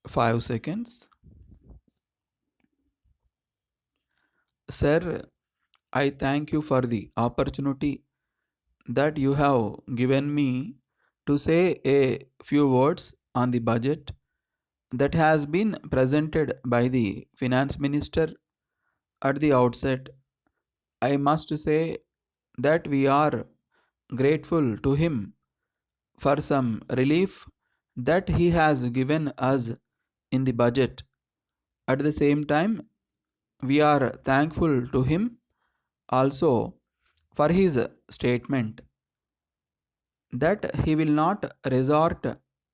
5 seconds. Sir, I thank you for the opportunity that you have given me to say a few words on the budget that has been presented by the finance minister. At the outset, I must say that we are grateful to him for some relief that he has given us in the budget. At the same time, we are thankful to him also for his statement that he will not resort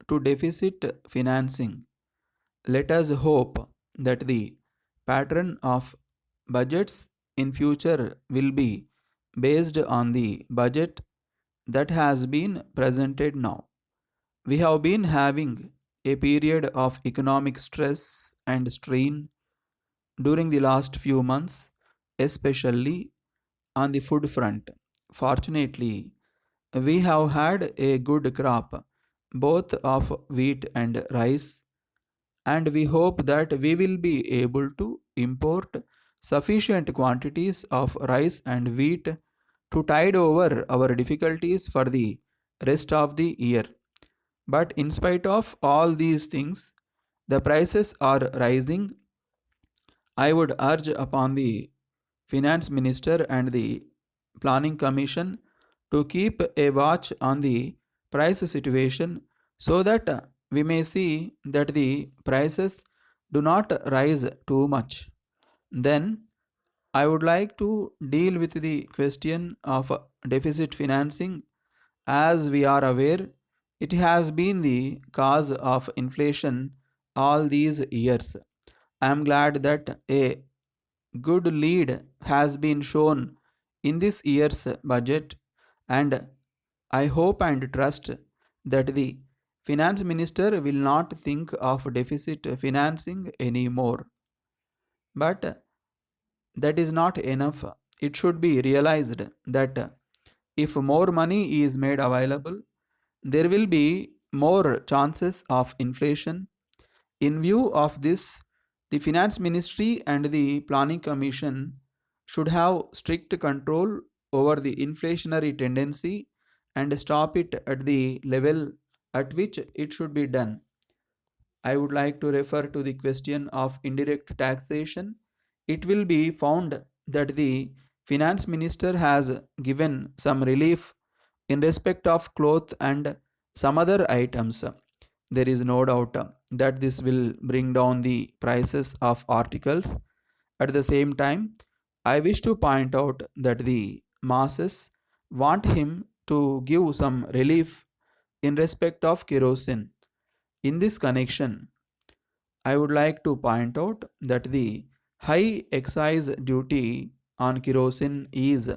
to deficit financing. Let us hope that the pattern of budgets in future will be based on the budget that has been presented now. We have been having a period of economic stress and strain during the last few months, especially on the food front. Fortunately, we have had a good crop both of wheat and rice, and we hope that we will be able to import sufficient quantities of rice and wheat to tide over our difficulties for the rest of the year. But in spite of all these things, the prices are rising. I would urge upon the finance minister and the planning commission to keep a watch on the price situation so that we may see that the prices do not rise too much. Then I would like to deal with the question of deficit financing. As we are aware, it has been the cause of inflation all these years. I am glad that a good lead has been shown in this year's budget, and I hope and trust that the finance minister will not think of deficit financing anymore. But that is not enough. It should be realized that if more money is made available, there will be more chances of inflation. In view of this, the Finance Ministry and the Planning Commission should have strict control over the inflationary tendency and stop it at the level at which it should be done. I would like to refer to the question of indirect taxation. It will be found that the finance minister has given some relief in respect of cloth and some other items. There is no doubt that this will bring down the prices of articles. At the same time, I wish to point out that the masses want him to give some relief in respect of kerosene. In this connection, I would like to point out that the high excise duty on kerosene is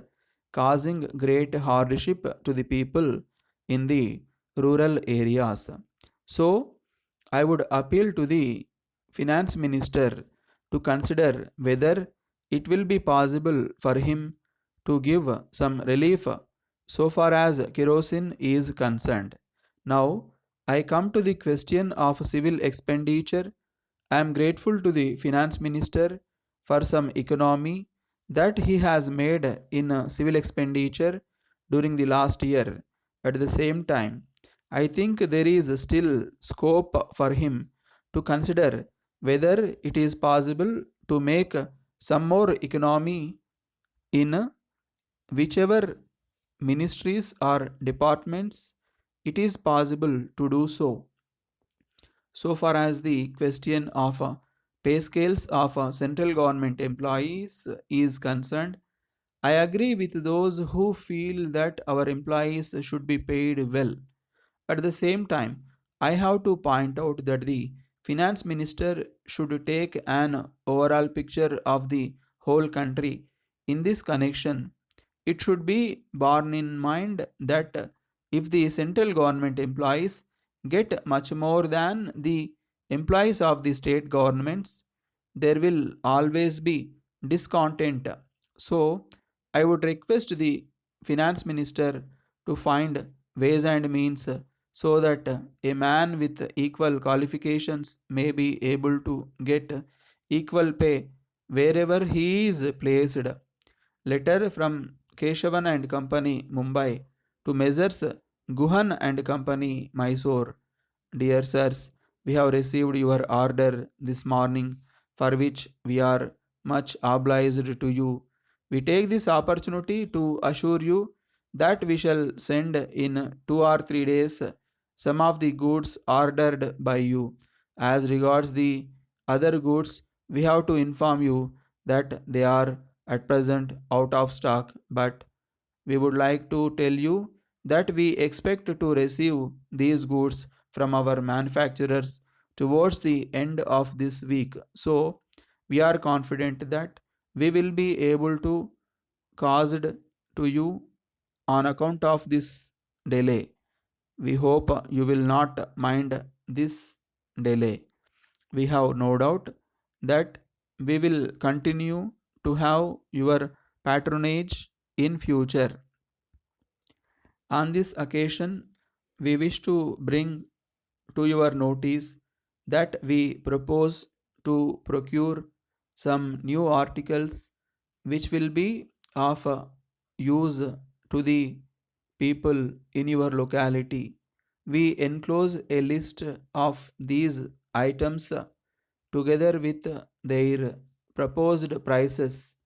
causing great hardship to the people in the rural areas. So, I would appeal to the finance minister to consider whether it will be possible for him to give some relief so far as kerosene is concerned. Now, I come to the question of civil expenditure. I am grateful to the finance minister for some economy that he has made in civil expenditure during the last year. At the same time, I think there is still scope for him to consider whether it is possible to make some more economy in whichever ministries or departments it is possible to do so. So far as the question of pay scales of central government employees is concerned, I agree with those who feel that our employees should be paid well. At the same time, I have to point out that the finance minister should take an overall picture of the whole country. In this connection, it should be borne in mind that if the central government employees get much more than the employees of the state governments, there will always be discontent. So, I would request the finance minister to find ways and means so that a man with equal qualifications may be able to get equal pay wherever he is placed. Letter from Keshavan and Company, Mumbai, to Messrs. Guhan and Company, Mysore. Dear sirs, we have received your order this morning, for which we are much obliged to you. We take this opportunity to assure you that we shall send in 2 or 3 days some of the goods ordered by you. As regards the other goods, we have to inform you that they are at present out of stock, but we would like to tell you that we expect to receive these goods from our manufacturers towards the end of this week. So, we are confident that we will be able to caused to you on account of this delay. We hope you will not mind this delay. We have no doubt that we will continue to have your patronage in future. On this occasion, we wish to bring to your notice that we propose to procure some new articles which will be of use to the people in your locality. We enclose a list of these items together with their proposed prices.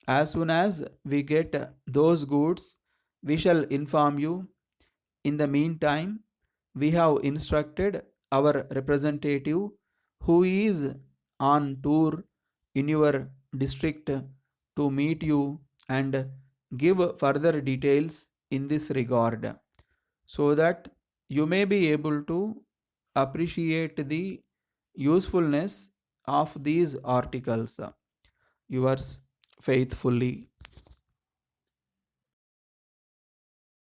As soon as we get those goods, we shall inform you. In the meantime, we have instructed our representative who is on tour in your district to meet you and give further details in this regard, so that you may be able to appreciate the usefulness of these articles. Yours faithfully,